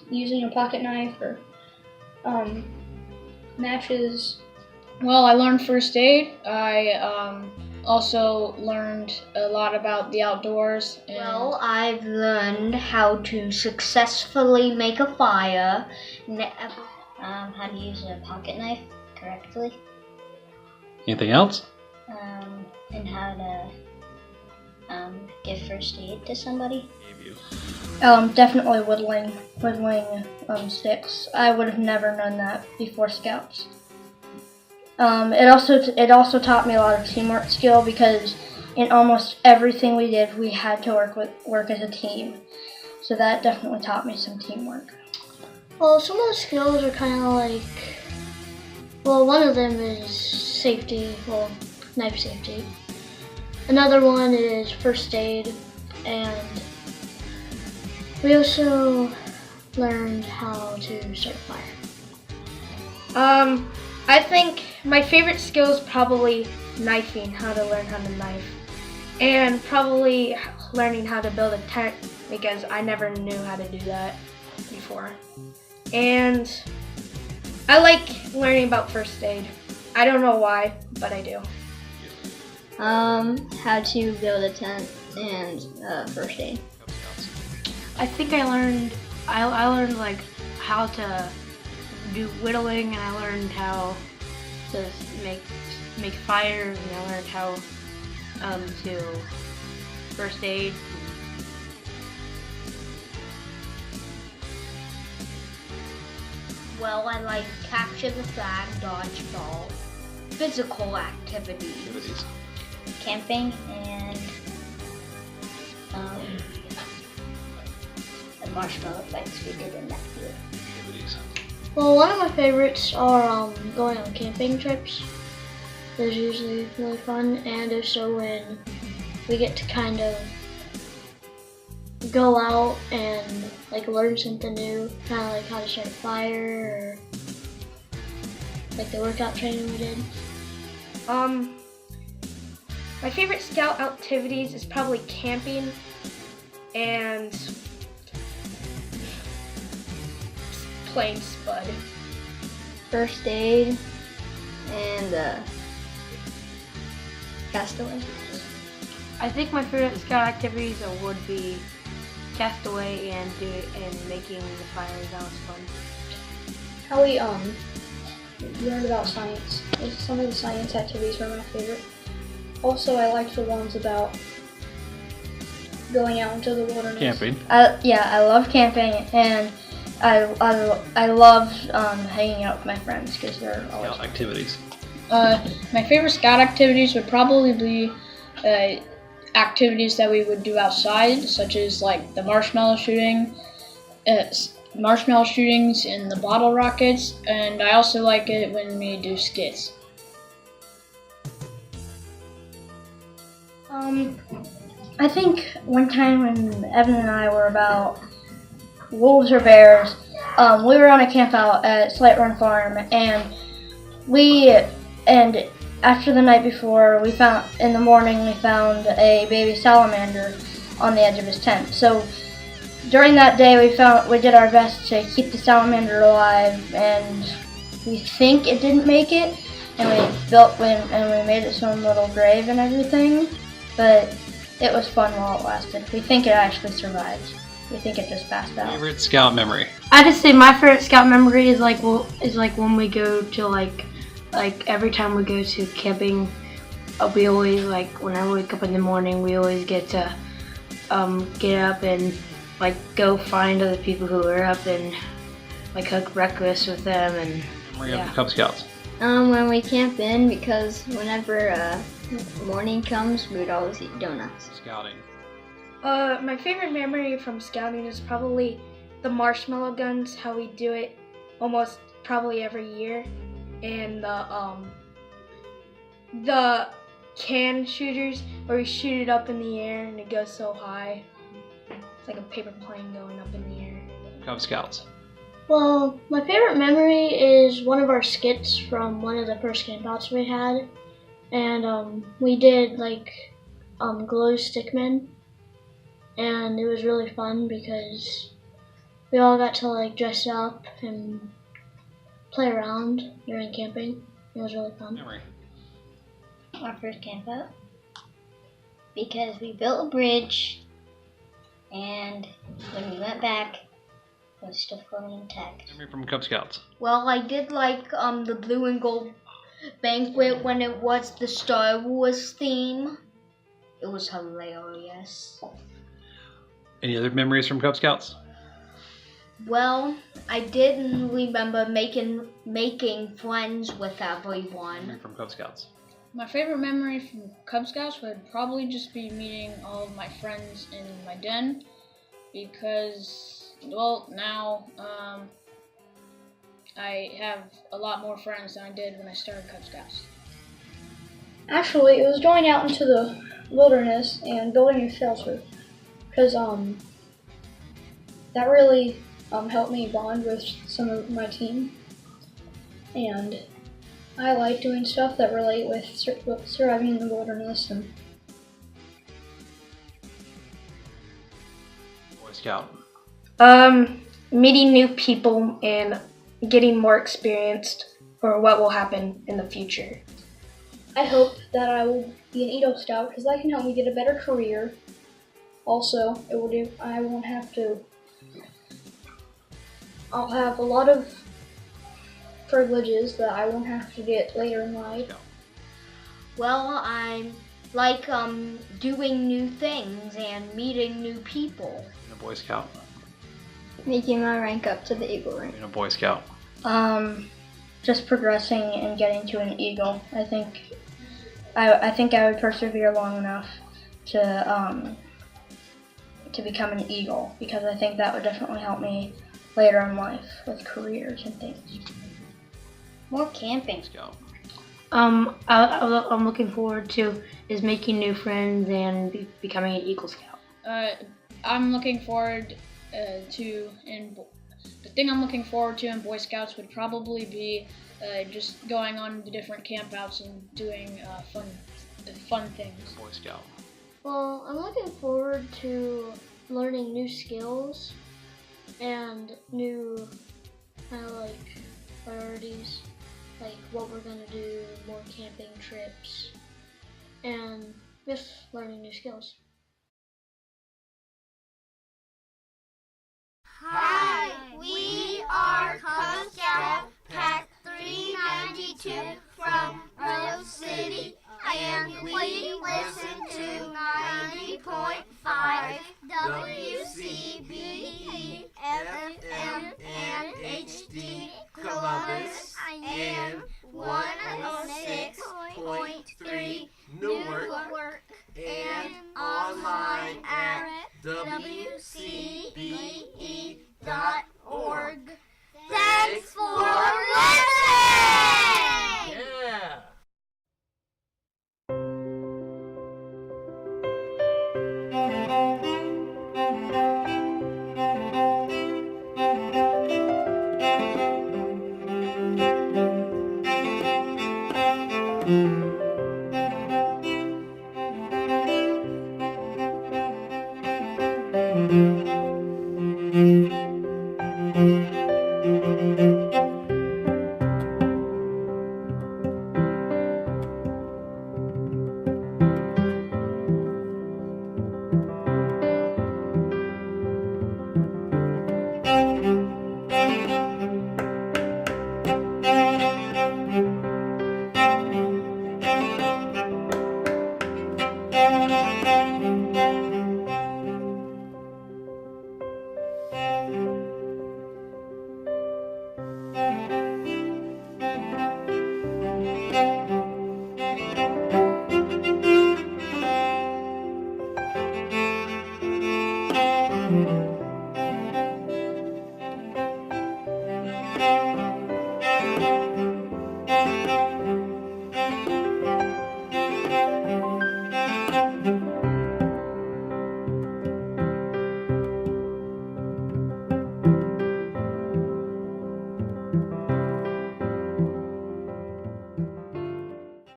using a pocket knife or matches. Well, I learned first aid. I also learned a lot about the outdoors. Well, I've learned how to successfully make a fire, how to use a pocket knife correctly, Anything else? and how to give first aid to somebody. Definitely whittling sticks. I would have never known that before Scouts. It also taught me a lot of teamwork skill because in almost everything we did, we had to work as a team. So that definitely taught me some teamwork. Well, some of the skills are kind of like, well, one of them is safety, well, knife safety. Another one is first aid, and we also learned how to start a fire. I think my favorite skill is probably knifing, how to learn how to knife. And probably learning how to build a tent because I never knew how to do that before. And I like learning about first aid. I don't know why, but I do. How to build a tent and first aid. I think I learned like how to do whittling, and I learned how to make fires, and I learned how to first aid. Well, I like capture the flag, dodgeball, physical activities, camping, and the marshmallow fights we did in that field. Well, one of my favorites are going on camping trips. Those are usually really fun, and also when we get to kind of go out and like learn something new, kind of like how to start a fire, or like the workout training we did. My favorite scout activities is probably camping and playing Spud. First aid and castaway. I think my favorite scout activities would be castaway and making the fires. That was fun. How we learned about science. Some of the science activities were my favorite. Also, I liked the ones about going out into the wilderness. Camping. I love camping, and I love hanging out with my friends because they're always Scout activities. My favorite scout activities would probably be activities that we would do outside, such as like the marshmallow shootings and the bottle rockets, and I also like it when we do skits. I think one time when Evan and I were about wolves or bears, we were on a camp out at Slight Run Farm, and after the night before, in the morning we found a baby salamander on the edge of his tent. So during that day we did our best to keep the salamander alive, and we think it didn't make it, and we made its own little grave and everything, but it was fun while it lasted. We think it actually survived. We think it just passed out. Favorite scout memory? I just say my favorite scout memory is like when we go to like every time we go to camping, we always when I wake up in the morning, we always get to get up and like go find other people who are up and like cook breakfast with them and Memory of the Cub Scouts. When we camp in, because whenever morning comes, we would always eat donuts. Scouting. My favorite memory from scouting is probably the marshmallow guns, how we do it almost probably every year, and the can shooters where we shoot it up in the air and it goes so high. It's like a paper plane going up in the air. Cub Scouts. Well, my favorite memory is one of our skits from one of the first campouts we had, and we did glow stickmen, and it was really fun because we all got to like dress up and play around during camping. It was really fun. Memory. Our first camp out. Because we built a bridge, and when we went back, it was still fully intact. Memory from Cub Scouts. Well, I did like the blue and gold banquet when it was the Star Wars theme. It was hilarious. Any other memories from Cub Scouts? Well, I did remember making friends with everyone. Memory from Cub Scouts. My favorite memory from Cub Scouts would probably just be meeting all of my friends in my den, because, well, now I have a lot more friends than I did when I started Cub Scouts. Actually, it was going out into the wilderness and building a shelter, because that really helped me bond with some of my team, and I like doing stuff that relate with surviving in the wilderness. And Boy Scout. meeting new people and getting more experienced for what will happen in the future. I hope that I will be an Eagle Scout because that can help me get a better career. Also, I'll have a lot of privileges that I won't have to get later in life. Well, I like doing new things and meeting new people. Being a Boy Scout. Making my rank up to the Eagle rank. Being a Boy Scout. Just progressing and getting to an Eagle. I think I would persevere long enough to become an Eagle, because I think that would definitely help me later in life with careers and things. More camping. Scout. I'm looking forward to is making new friends and becoming an Eagle Scout. I'm looking forward the thing I'm looking forward to in Boy Scouts would probably be just going on the different campouts and doing fun things. Boy Scout. Well, I'm looking forward to learning new skills and new kind of like priorities, like what we're gonna do, more camping trips, and just learning new skills. Hi, we are Cub Scout Pack 392 from Rose City, and we listen to 90.5 WCBE FM and HD Columbus and 106.3 Newark and online at WCBE.org. Thanks for listening! Yeah!